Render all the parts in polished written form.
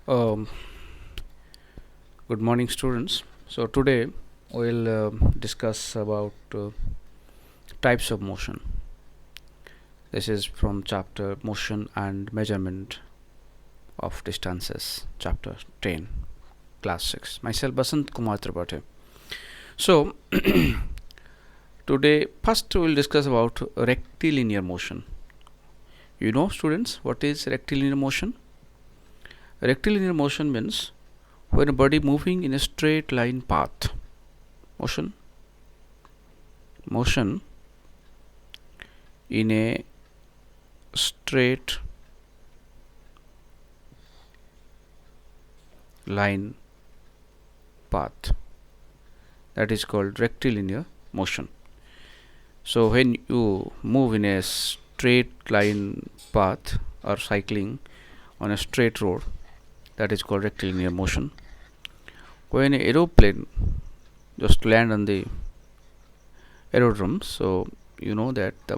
Um, Good morning, students. So today we'll discuss about types of motion. This is from chapter Motion and Measurement of Distances, chapter 10, class 6. Myself, Basant Kumar Tripathi. So today, first we'll discuss about rectilinear motion. You know, students, what is rectilinear motion? Rectilinear motion means when a body moving in a straight line path. Motion in a straight line path, that is called rectilinear motion. So when you move in a straight line path or cycling on a straight road, that is called rectilinear motion. When an aeroplane just land on the aerodrome, so you know that the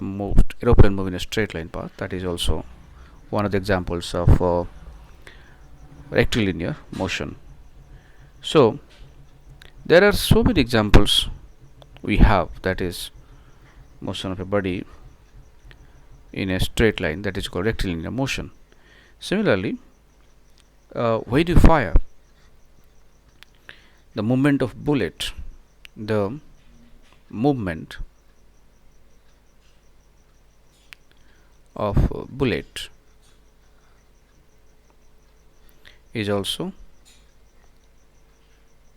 aeroplane move in a straight line path. That is also one of the examples of rectilinear motion. So there are so many examples we have, that is motion of a body in a straight line, that is called rectilinear motion. Similarly, when you fire, the movement of bullet, the movement of bullet is also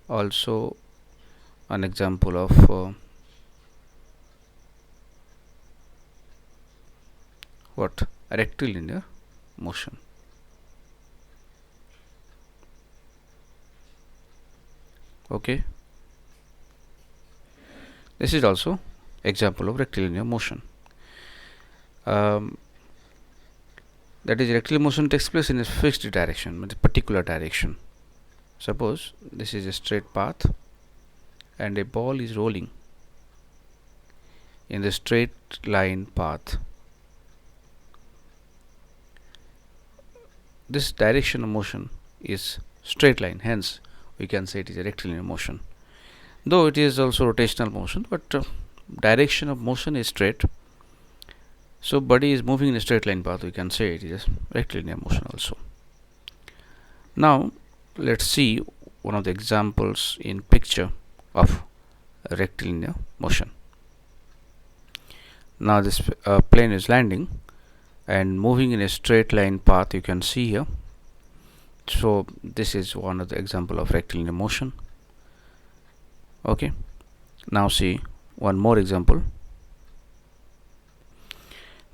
an example of what? Rectilinear motion. Okay, this is also example of rectilinear motion. That is, rectilinear motion takes place in a fixed direction, with a particular direction. Suppose this is a straight path and a ball is rolling in the straight line path. This direction of motion is straight line, hence we can say it is a rectilinear motion. Though it is also rotational motion, but direction of motion is straight. So body is moving in a straight line path, we can say it is a rectilinear motion also. Now let's see one of the examples in picture of rectilinear motion. Now this plane is landing and moving in a straight line path, you can see here. So this is one of the example of rectilinear motion. Okay, now see one more example.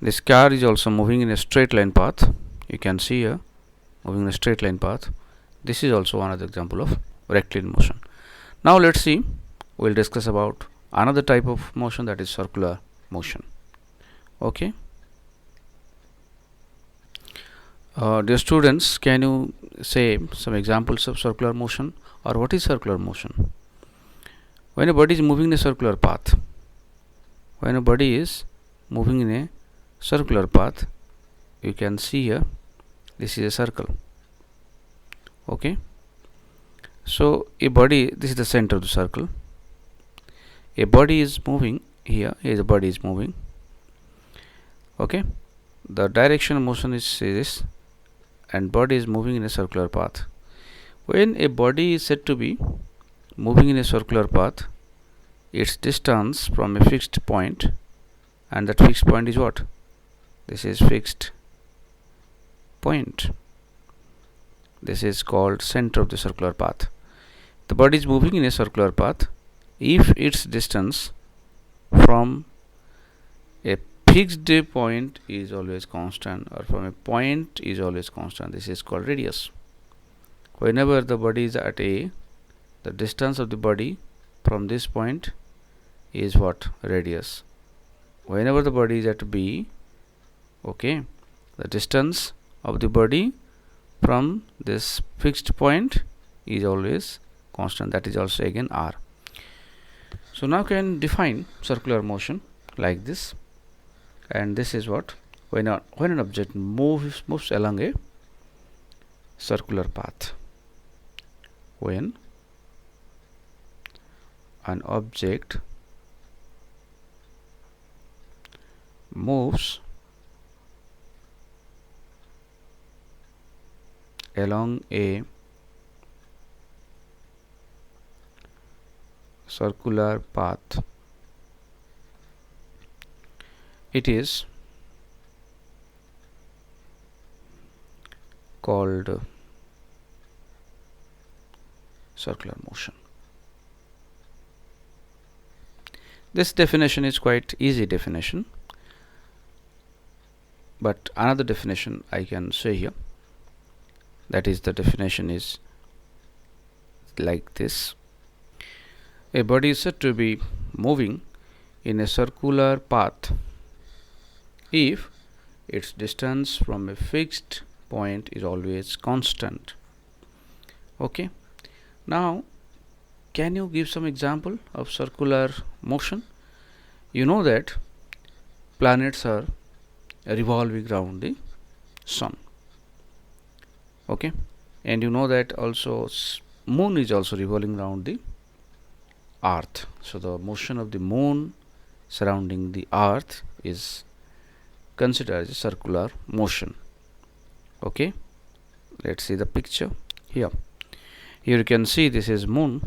This car is also moving in a straight line path, you can see here, moving in a straight line path. This is also one of the example of rectilinear motion. Now let's see, we'll discuss about another type of motion, that is circular motion. Okay, dear students, can you say some examples of circular motion, or what is circular motion? When a body is moving in a circular path, you can see here, this is a circle. Okay, so a body, this is the center of the circle. A body is moving here, a body is moving. Okay, the direction of motion is this, and body is moving in a circular path. When a body is said to be moving in a circular path, its distance from a fixed point, and that fixed point is what? This is fixed point. This is called center of the circular path. The body is moving in a circular path if its distance from a fixed point is always constant, or from a point is always constant. This is called radius. Whenever the body is at A, the distance of the body from this point is what? Radius. Whenever the body is at B, okay, the distance of the body from this fixed point is always constant, that is also again R. So now can define circular motion like this, and this is what? When an object moves along a circular path. When an object moves along a circular path, it is called circular motion. This definition is quite easy definition, but another definition I can say here, that is, the definition is like this: a body is said to be moving in a circular path if its distance from a fixed point is always constant. Okay, now can you give some example of circular motion? You know that planets are revolving around the sun. Okay, and you know that also moon is also revolving around the earth. So the motion of the moon surrounding the earth is considered as a circular motion. Okay, let's see the picture here. Here you can see this is moon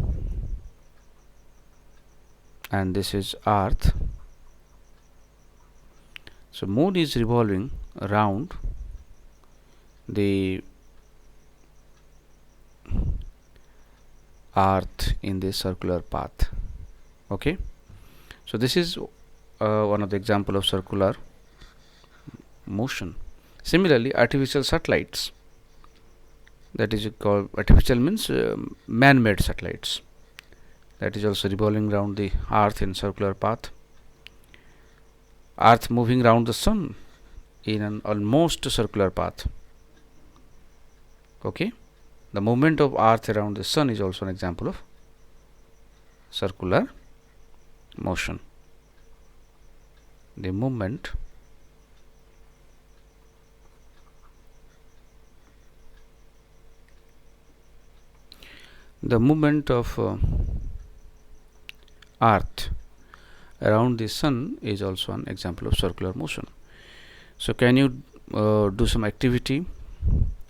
and this is earth. So moon is revolving around the earth in this circular path. Okay, so this is one of the example of circular motion. Similarly, artificial satellites, that is called artificial means man-made satellites, that is also revolving around the earth in circular path. Earth moving around the sun in an almost circular path. Okay, the movement of earth around the sun is also an example of circular motion. The movement of earth around the sun is also an example of circular motion. So can you do some activity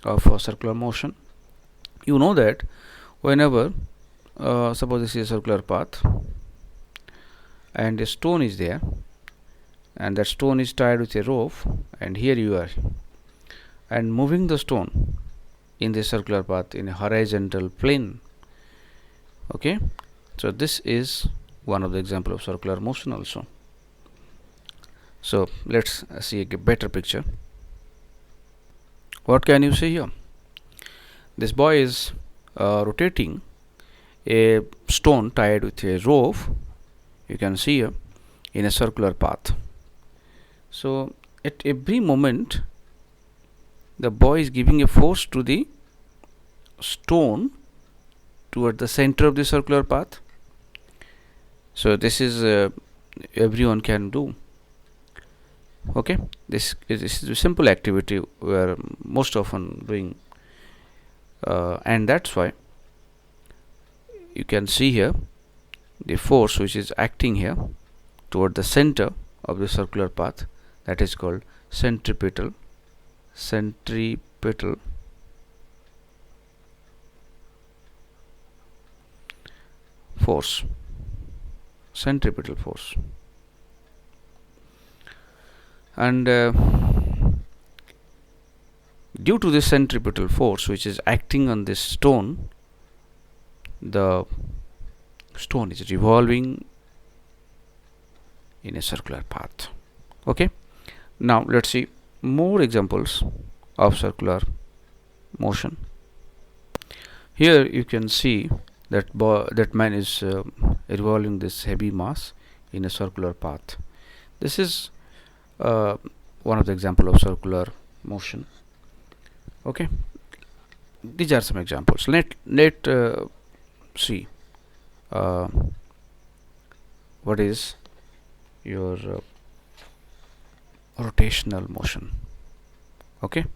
of circular motion? You know that whenever suppose this is a circular path and a stone is there, and that stone is tied with a rope, and here you are, and moving the stone in the circular path in a horizontal plane. Okay, so this is one of the example of circular motion also. So let's see a better picture. What can you see here? This boy is rotating a stone tied with a rope, you can see here, in a circular path. So at every moment the boy is giving a force to the stone toward the center of the circular path. So this is everyone can do. Okay, this is a simple activity we are most often doing, and that's why you can see here the force which is acting here toward the center of the circular path, that is called centripetal force. Centripetal force. And due to this centripetal force which is acting on this stone, the stone is revolving in a circular path. Okay, now let's see more examples of circular motion. Here you can see that that man is revolving this heavy mass in a circular path. This is one of the example of circular motion. Okay, these are some examples. Let see what is your rotational motion. Okay.